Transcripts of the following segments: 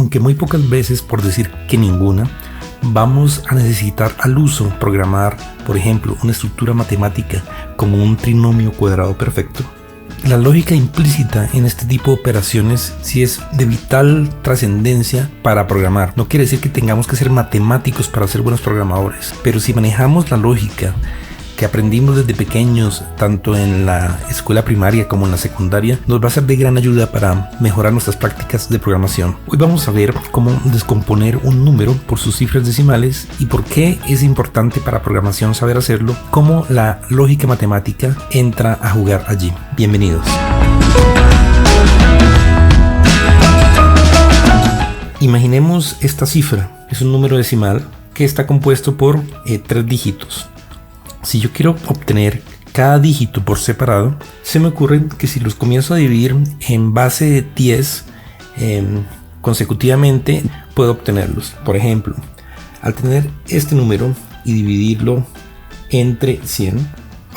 aunque muy pocas veces, por decir que ninguna, vamos a necesitar al uso programar, por ejemplo, una estructura matemática como un trinomio cuadrado perfecto. La lógica implícita en este tipo de operaciones sí es de vital trascendencia para programar. No quiere decir que tengamos que ser matemáticos para ser buenos programadores, pero si manejamos la lógica que aprendimos desde pequeños, tanto en la escuela primaria como en la secundaria, nos va a ser de gran ayuda para mejorar nuestras prácticas de programación. Hoy vamos a ver cómo descomponer un número por sus cifras decimales y por qué es importante para programación saber hacerlo, cómo la lógica matemática entra a jugar allí. Bienvenidos. Imaginemos esta cifra. Es un número decimal que está compuesto por 3 dígitos. Si yo quiero obtener cada dígito por separado, se me ocurre que si los comienzo a dividir en base de 10 consecutivamente, puedo obtenerlos. Por ejemplo, al tener este número y dividirlo entre 100,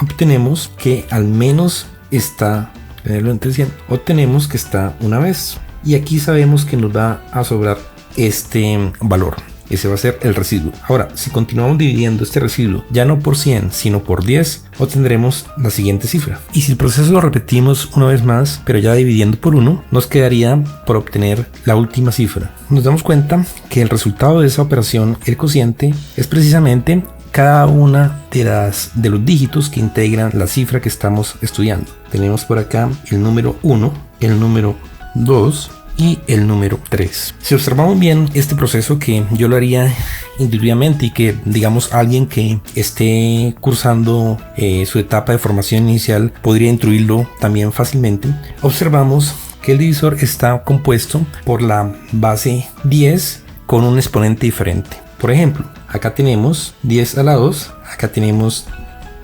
obtenemos que al menos está, tenerlo entre 100, obtenemos que está una vez. Y aquí sabemos que nos va a sobrar este valor. Ese va a ser el residuo. Ahora, si continuamos dividiendo este residuo ya no por 100, sino por 10, obtendremos la siguiente cifra. Y si el proceso lo repetimos una vez más, pero ya dividiendo por 1, nos quedaría por obtener la última cifra. Nos damos cuenta que el resultado de esa operación, el cociente, es precisamente cada una de los dígitos que integran la cifra que estamos estudiando. Tenemos por acá el número 1, el número 2, y el número 3. Si observamos bien este proceso, que yo lo haría intuitivamente y que digamos alguien que esté cursando su etapa de formación inicial podría intuirlo también fácilmente, observamos que el divisor está compuesto por la base 10 con un exponente diferente. Por ejemplo, acá tenemos 10 a la 2, acá tenemos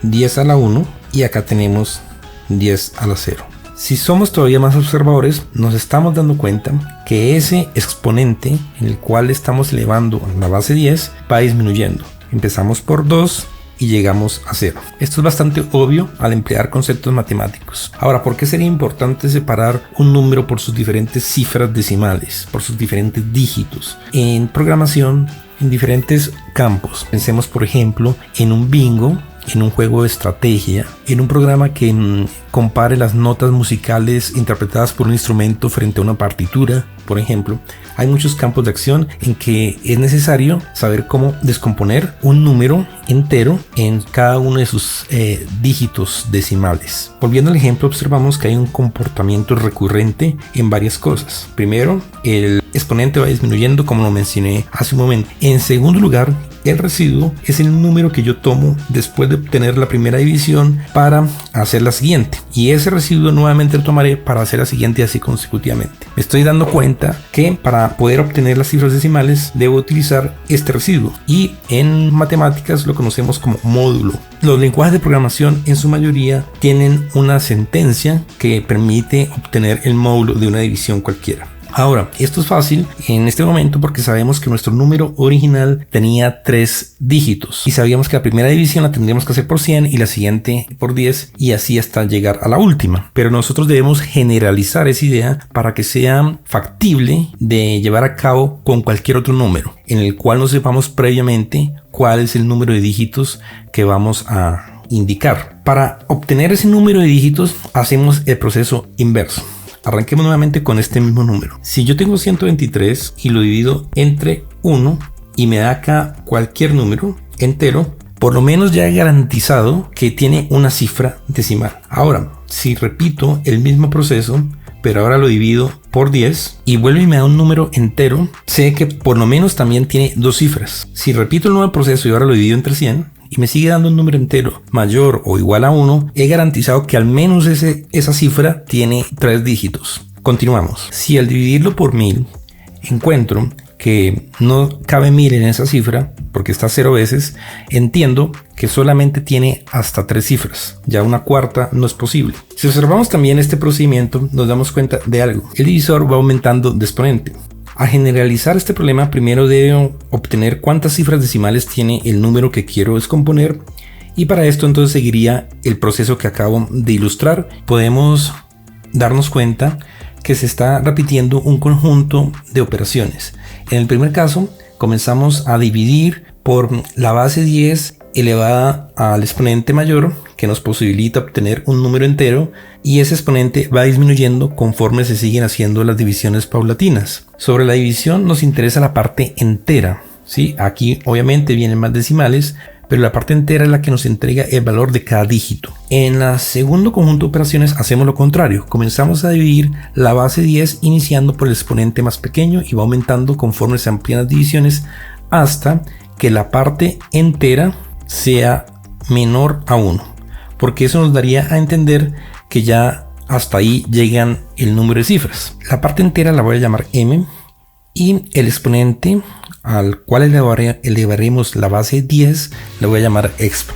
10 a la 1 y acá tenemos 10 a la 0. Si somos todavía más observadores, nos estamos dando cuenta que ese exponente en el cual estamos elevando la base 10 va disminuyendo. Empezamos por 2 y llegamos a 0. Esto es bastante obvio al emplear conceptos matemáticos. Ahora, ¿por qué sería importante separar un número por sus diferentes cifras decimales, por sus diferentes dígitos? En programación, en diferentes campos. Pensemos, por ejemplo, en un bingo, en un juego de estrategia, en un programa que compare las notas musicales interpretadas por un instrumento frente a una partitura, por ejemplo. Hay muchos campos de acción en que es necesario saber cómo descomponer un número entero en cada uno de sus dígitos decimales. Volviendo al ejemplo, observamos que hay un comportamiento recurrente en varias cosas. Primero, el exponente va disminuyendo, como lo mencioné hace un momento. En segundo lugar, el residuo es el número que yo tomo después de obtener la primera división para hacer la siguiente. Y ese residuo nuevamente lo tomaré para hacer la siguiente, así consecutivamente. Me estoy dando cuenta que para poder obtener las cifras decimales debo utilizar este residuo. Y en matemáticas lo conocemos como módulo. Los lenguajes de programación en su mayoría tienen una sentencia que permite obtener el módulo de una división cualquiera. Ahora, esto es fácil en este momento porque sabemos que nuestro número original tenía 3 dígitos y sabíamos que la primera división la tendríamos que hacer por 100 y la siguiente por 10 y así hasta llegar a la última. Pero nosotros debemos generalizar esa idea para que sea factible de llevar a cabo con cualquier otro número en el cual no sepamos previamente cuál es el número de dígitos que vamos a indicar. Para obtener ese número de dígitos hacemos el proceso inverso. Arranquemos nuevamente con este mismo número. Si yo tengo 123 y lo divido entre 1 y me da acá cualquier número entero, por lo menos ya he garantizado que tiene una cifra decimal. Ahora, si repito el mismo proceso, pero ahora lo divido por 10 y vuelve y me da un número entero, sé que por lo menos también tiene 2 cifras. Si repito el nuevo proceso y ahora lo divido entre 100 y me sigue dando un número entero mayor o igual a 1, he garantizado que al menos esa cifra tiene 3 dígitos. Continuamos. Si al dividirlo por 1000 encuentro que no cabe 1000 en esa cifra porque está 0 veces, entiendo que solamente tiene hasta 3 cifras. Ya una cuarta no es posible. Si observamos también este procedimiento, nos damos cuenta de algo. El divisor va aumentando de exponente. A generalizar este problema, primero debo obtener cuántas cifras decimales tiene el número que quiero descomponer, y para esto entonces seguiría el proceso que acabo de ilustrar. Podemos darnos cuenta que se está repitiendo un conjunto de operaciones. En el primer caso, comenzamos a dividir por la base 10 elevada al exponente mayor, que nos posibilita obtener un número entero, y ese exponente va disminuyendo conforme se siguen haciendo las divisiones paulatinas. Sobre la división nos interesa la parte entera, ¿sí? Aquí obviamente vienen más decimales, pero la parte entera es la que nos entrega el valor de cada dígito. En el segundo conjunto de operaciones hacemos lo contrario. Comenzamos a dividir la base 10 iniciando por el exponente más pequeño y va aumentando conforme se amplían las divisiones hasta que la parte entera sea menor a 1, porque eso nos daría a entender que ya hasta ahí llegan el número de cifras. La parte entera la voy a llamar m y el exponente al cual elevaremos la base 10 le voy a llamar exp.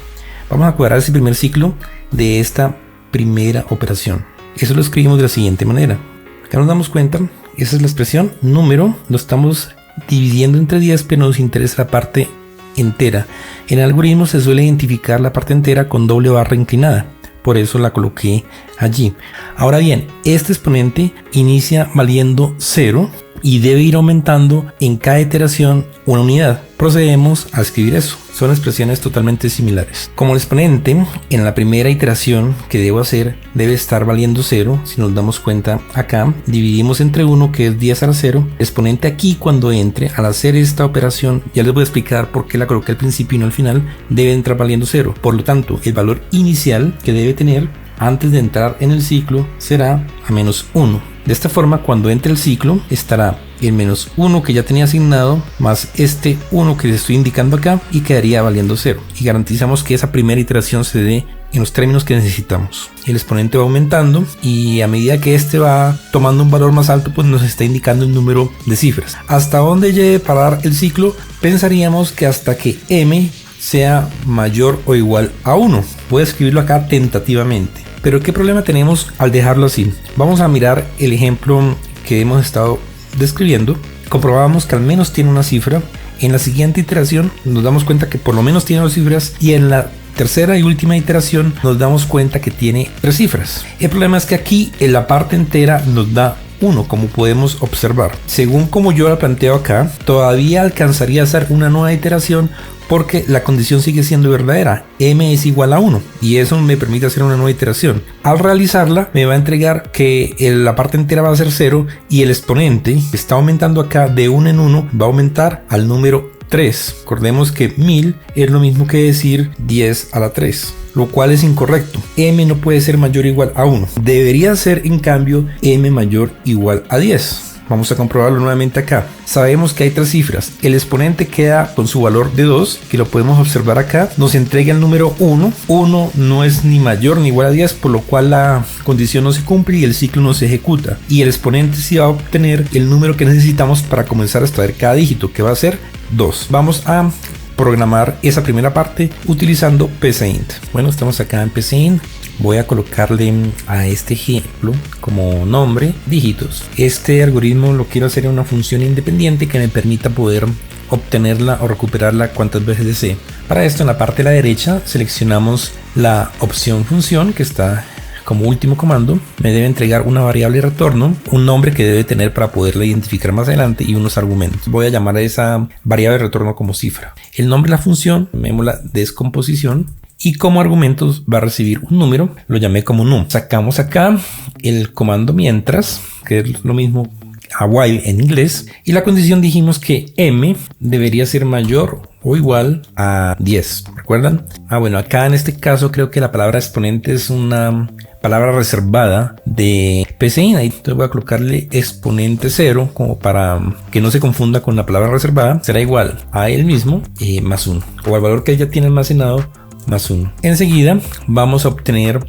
Vamos a cuadrar ese primer ciclo de esta primera operación. Eso lo escribimos de la siguiente manera. Acá nos damos cuenta, esa es la expresión número, lo estamos dividiendo entre 10, pero nos interesa la parte entera. En el algoritmo se suele identificar la parte entera con doble barra inclinada, por eso la coloqué allí. Ahora bien, este exponente inicia valiendo 0 y debe ir aumentando en cada iteración una unidad. Procedemos a escribir eso. Son expresiones totalmente similares. Como el exponente en la primera iteración que debo hacer debe estar valiendo 0, si nos damos cuenta acá, dividimos entre 1 que es 10 a la 0. El exponente aquí cuando entre, al hacer esta operación, ya les voy a explicar por qué la coloqué al principio y no al final, debe entrar valiendo 0. Por lo tanto, el valor inicial que debe tener antes de entrar en el ciclo será a menos 1. De esta forma, cuando entre el ciclo, estará el menos 1 que ya tenía asignado, más este 1 que les estoy indicando acá, y quedaría valiendo 0. Y garantizamos que esa primera iteración se dé en los términos que necesitamos. El exponente va aumentando y a medida que este va tomando un valor más alto, pues nos está indicando el número de cifras. ¿Hasta dónde llegue parar el ciclo? Pensaríamos que hasta que m sea mayor o igual a 1. Voy a escribirlo acá tentativamente. Pero ¿qué problema tenemos al dejarlo así? Vamos a mirar el ejemplo que hemos estado describiendo. Comprobamos que al menos tiene una cifra. En la siguiente iteración nos damos cuenta que por lo menos tiene 2 cifras, y en la tercera y última iteración nos damos cuenta que tiene 3 cifras. El problema es que aquí en la parte entera nos da 1, como podemos observar. Según como yo la planteo acá, todavía alcanzaría a hacer una nueva iteración, porque la condición sigue siendo verdadera, m es igual a 1, y eso me permite hacer una nueva iteración. Al realizarla me va a entregar que la parte entera va a ser 0 y el exponente está aumentando acá de 1 en 1, va a aumentar al número 3. Recordemos que 1000 es lo mismo que decir 10 a la 3, lo cual es incorrecto. M no puede ser mayor o igual a 1, debería ser en cambio m mayor o igual a 10. Vamos a comprobarlo nuevamente acá. Sabemos que hay 3 cifras. El exponente queda con su valor de 2, que lo podemos observar acá. Nos entrega el número 1. 1 no es ni mayor ni igual a 10, por lo cual la condición no se cumple y el ciclo no se ejecuta. Y el exponente sí va a obtener el número que necesitamos para comenzar a extraer cada dígito, que va a ser 2. Vamos a programar esa primera parte utilizando PCInt. Bueno, estamos acá en PCInt. Voy a colocarle a este ejemplo como nombre dígitos. Este algoritmo lo quiero hacer en una función independiente que me permita poder obtenerla o recuperarla cuantas veces desee. Para esto, en la parte de la derecha seleccionamos la opción función, que está como último comando. Me debe entregar una variable retorno, un nombre que debe tener para poderla identificar más adelante y unos argumentos. Voy a llamar a esa variable retorno como cifra. El nombre de la función, llamémosla descomposición, y como argumentos va a recibir un número, lo llamé como num. Sacamos acá el comando mientras, que es lo mismo a while en inglés, y la condición dijimos que m debería ser mayor o igual a 10. ¿Recuerdan? Bueno, acá en este caso creo que la palabra exponente es una palabra reservada de PCInt. Ahí entonces voy a colocarle exponente 0 como para que no se confunda con la palabra reservada. Será igual a él mismo más 1, o al valor que ya tiene almacenado más 1. Enseguida vamos a obtener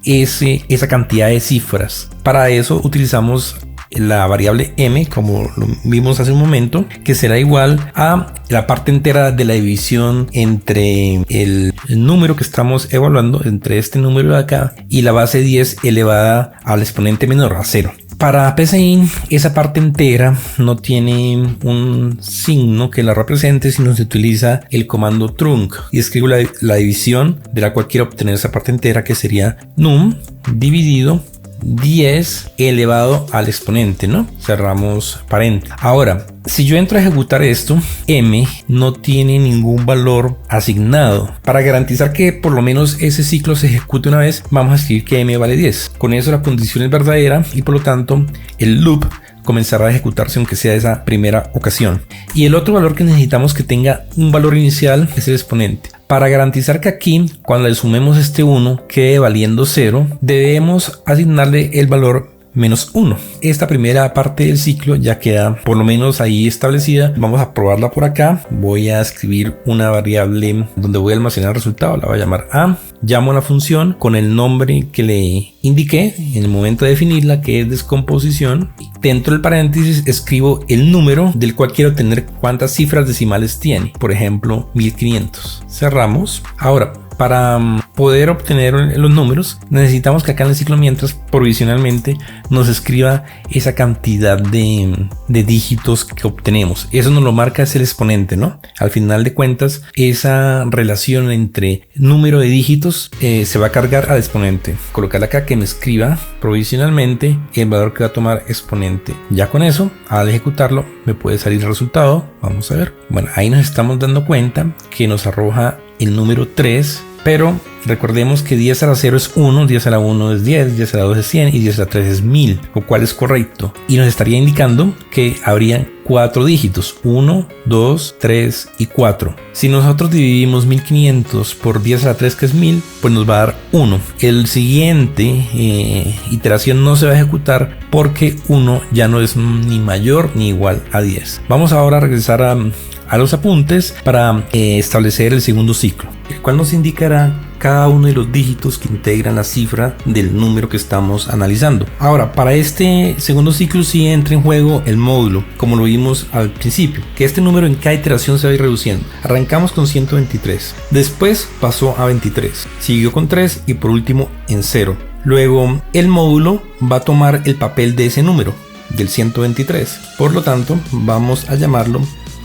esa cantidad de cifras. Para eso utilizamos la variable m, como lo vimos hace un momento, que será igual a la parte entera de la división entre el número que estamos evaluando, entre este número de acá y la base 10 elevada al exponente menor a 0. Para PCInt, esa parte entera no tiene un signo que la represente, sino se utiliza el comando trunc y escribo la división de la cual quiero obtener esa parte entera, que sería num dividido 10 elevado al exponente, ¿no? Cerramos paréntesis. Ahora, si yo entro a ejecutar esto, m no tiene ningún valor asignado. Para garantizar que por lo menos ese ciclo se ejecute una vez, vamos a escribir que m vale 10. Con eso la condición es verdadera y por lo tanto el loop comenzará a ejecutarse aunque sea esa primera ocasión. Y el otro valor que necesitamos que tenga un valor inicial es el exponente. Para garantizar que aquí, cuando le sumemos este 1, quede valiendo 0, debemos asignarle el valor menos 1. Esta primera parte del ciclo ya queda por lo menos ahí establecida. Vamos a probarla por acá. Voy a escribir una variable donde voy a almacenar el resultado. La voy a llamar a. Llamo a la función con el nombre que le indiqué en el momento de definirla, que es descomposición. Dentro del paréntesis escribo el número del cual quiero tener cuántas cifras decimales tiene. Por ejemplo, 1500. Cerramos. Ahora, para poder obtener los números, necesitamos que acá en el ciclo mientras provisionalmente nos escriba esa cantidad de dígitos que obtenemos. Eso nos lo marca es el exponente, ¿no? Al final de cuentas, esa relación entre número de dígitos se va a cargar al exponente. Colocar acá que me escriba provisionalmente el valor que va a tomar exponente. Ya con eso, al ejecutarlo, me puede salir el resultado. Vamos a ver. Bueno, ahí nos estamos dando cuenta que nos arroja el número 3. Pero recordemos que 10 a la 0 es 1, 10 a la 1 es 10, 10 a la 2 es 100 y 10 a la 3 es 1000, lo cual es correcto. Y nos estaría indicando que habrían 4 dígitos, 1, 2, 3 y 4. Si nosotros dividimos 1500 por 10 a la 3, que es 1000, pues nos va a dar 1. El siguiente iteración no se va a ejecutar porque 1 ya no es ni mayor ni igual a 10. Vamos ahora a regresar a los apuntes para establecer el segundo ciclo, el cual nos indicará cada uno de los dígitos que integran la cifra del número que estamos analizando. Ahora, para este segundo ciclo sí entra en juego el módulo, como lo vimos al principio, que este número en cada iteración se va a ir reduciendo. Arrancamos con 123, después pasó a 23, siguió con 3 y por último en 0. Luego el módulo va a tomar el papel de ese número, del 123. Por lo tanto, vamos a llamarlo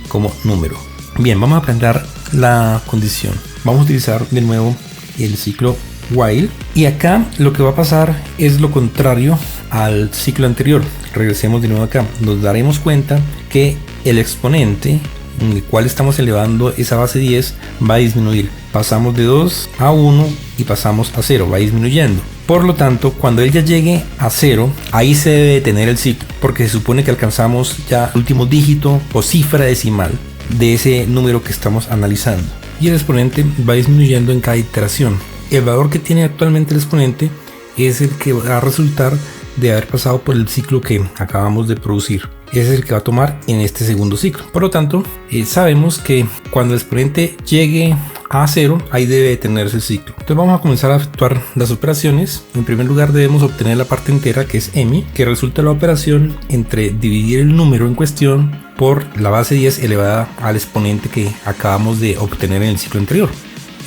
como número. Bien, vamos a plantear la condición. Vamos a utilizar de nuevo el ciclo while y acá lo que va a pasar es lo contrario al ciclo anterior. Regresemos de nuevo acá. Nos daremos cuenta que el exponente en el cual estamos elevando esa base 10 va a disminuir. Pasamos de 2 a 1 y pasamos a 0, va disminuyendo. Por lo tanto, cuando él ya llegue a 0, ahí se debe detener el ciclo, porque se supone que alcanzamos ya el último dígito o cifra decimal de ese número que estamos analizando. Y el exponente va disminuyendo en cada iteración. El valor que tiene actualmente el exponente es el que va a resultar de haber pasado por el ciclo que acabamos de producir. Ese es el que va a tomar en este segundo ciclo. Por lo tanto, sabemos que cuando el exponente llegue a 0, ahí debe detenerse el ciclo. Entonces vamos a comenzar a efectuar las operaciones. En primer lugar debemos obtener la parte entera, que es m, que resulta la operación entre dividir el número en cuestión por la base 10 elevada al exponente que acabamos de obtener en el ciclo anterior.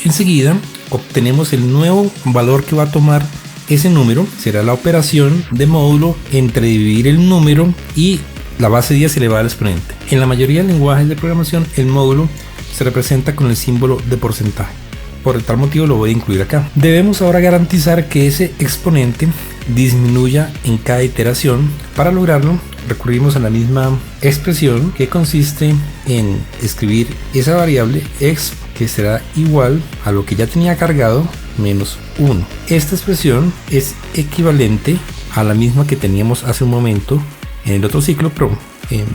Enseguida obtenemos el nuevo valor que va a tomar ese número. Será la operación de módulo entre dividir el número y la base 10 elevada al exponente. En la mayoría de lenguajes de programación, el módulo se representa con el símbolo de porcentaje. Por tal motivo lo voy a incluir acá. Debemos ahora garantizar que ese exponente disminuya en cada iteración. Para lograrlo, recurrimos a la misma expresión, que consiste en escribir esa variable exp, que será igual a lo que ya tenía cargado, menos 1. Esta expresión es equivalente a la misma que teníamos hace un momento en el otro ciclo, pero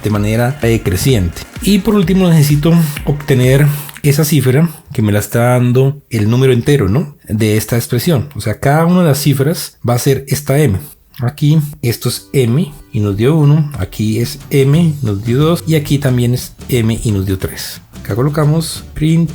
de manera decreciente. Y por último necesito obtener esa cifra que me la está dando el número entero, ¿no?, de esta expresión. O sea, cada una de las cifras va a ser esta m. Aquí esto es m y nos dio 1, aquí es m, nos dio 2 y aquí también es m y nos dio 3. Acá colocamos print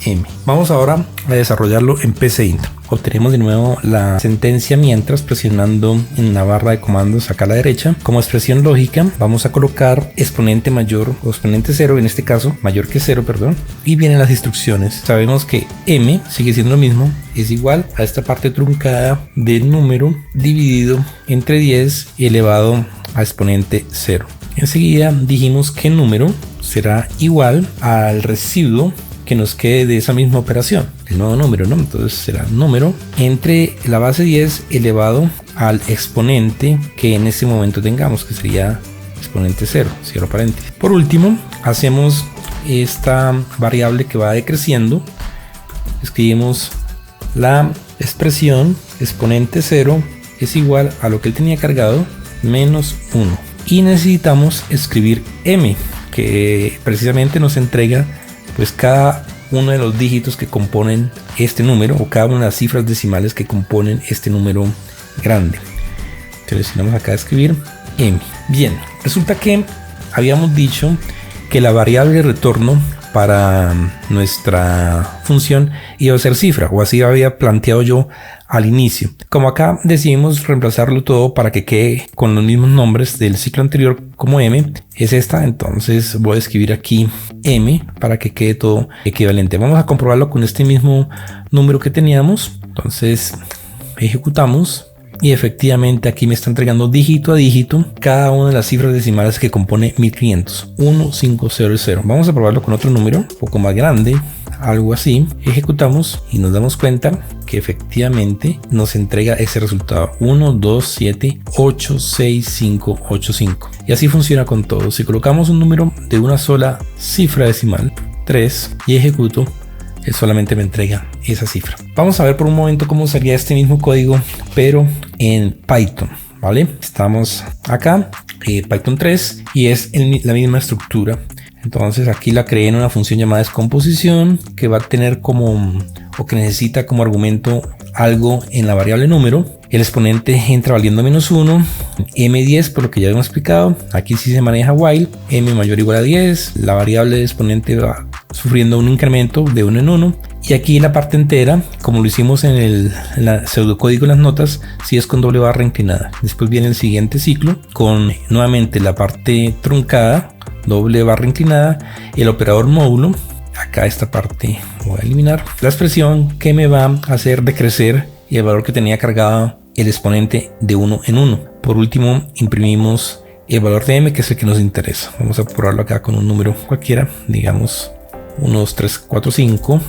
m. Vamos ahora a desarrollarlo en PCInt. Obtenemos de nuevo la sentencia mientras presionando en la barra de comandos acá a la derecha. Como expresión lógica vamos a colocar exponente mayor o exponente 0, en este caso mayor que 0, perdón, y vienen las instrucciones. Sabemos que m sigue siendo lo mismo, es igual a esta parte truncada del número dividido entre 10 elevado a exponente 0. Enseguida dijimos que el número será igual al residuo que nos quede de esa misma operación, el nuevo número, ¿no? Entonces será número entre la base 10 elevado al exponente que en ese momento tengamos, que sería exponente 0, cierro paréntesis. Por último, hacemos esta variable que va decreciendo. Escribimos la expresión exponente 0 es igual a lo que él tenía cargado menos 1. Y necesitamos escribir m, que precisamente nos entrega pues cada uno de los dígitos que componen este número, o cada una de las cifras decimales que componen este número grande. Seleccionamos acá escribir m. Bien, resulta que habíamos dicho que la variable de retorno para nuestra función iba a ser cifra, o así había planteado yo al inicio. Como acá decidimos reemplazarlo todo para que quede con los mismos nombres del ciclo anterior como m, es esta, entonces voy a escribir aquí m para que quede todo equivalente. Vamos a comprobarlo con este mismo número que teníamos. Entonces ejecutamos y efectivamente aquí me está entregando dígito a dígito cada una de las cifras decimales que compone 1500, 1500. Vamos a probarlo con otro número un poco más grande, algo así. Ejecutamos y nos damos cuenta que efectivamente nos entrega ese resultado: 1, 2, 7, 8, 6, 5, 8, 5. Y así funciona con todo. Si colocamos un número de una sola cifra decimal, 3, y ejecuto, él solamente me entrega esa cifra. Vamos a ver por un momento cómo sería este mismo código, pero en Python, ¿vale? Estamos acá, Python 3, y es la misma estructura. Entonces aquí la creé en una función llamada descomposición, que va a tener como, o que necesita como argumento algo en la variable número. El exponente entra valiendo menos 1, m10 por lo que ya hemos explicado. Aquí sí se maneja while, m mayor o igual a 10, la variable de exponente va sufriendo un incremento de 1 en 1, y aquí la parte entera, como lo hicimos en la pseudocódigo en las notas, sí es con doble barra inclinada. Después viene el siguiente ciclo con nuevamente la parte truncada, doble barra inclinada, el operador módulo. Acá esta parte voy a eliminar, la expresión que me va a hacer decrecer y el valor que tenía cargado el exponente de 1 en 1. Por último imprimimos el valor de m, que es el que nos interesa. Vamos a probarlo acá con un número cualquiera, digamos 1, 2, 3, 4, 5.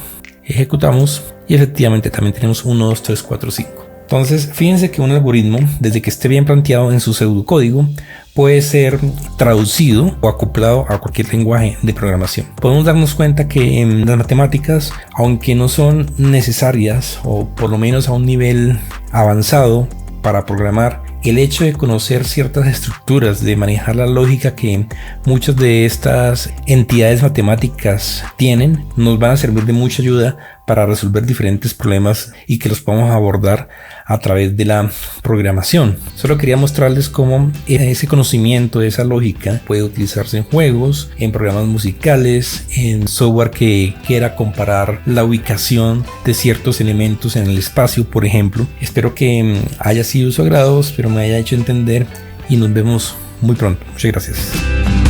Ejecutamos y efectivamente también tenemos 1, 2, 3, 4, 5. Entonces fíjense que un algoritmo, desde que esté bien planteado en su pseudocódigo, puede ser traducido o acoplado a cualquier lenguaje de programación. Podemos darnos cuenta que en las matemáticas, aunque no son necesarias, o por lo menos a un nivel avanzado para programar, el hecho de conocer ciertas estructuras, de manejar la lógica que muchas de estas entidades matemáticas tienen, nos van a servir de mucha ayuda para resolver diferentes problemas y que los podamos abordar a través de la programación. Solo quería mostrarles cómo ese conocimiento, esa lógica puede utilizarse en juegos, en programas musicales, en software que quiera comparar la ubicación de ciertos elementos en el espacio, por ejemplo. Espero que haya sido de su agrado, espero me haya hecho entender y nos vemos muy pronto. Muchas gracias.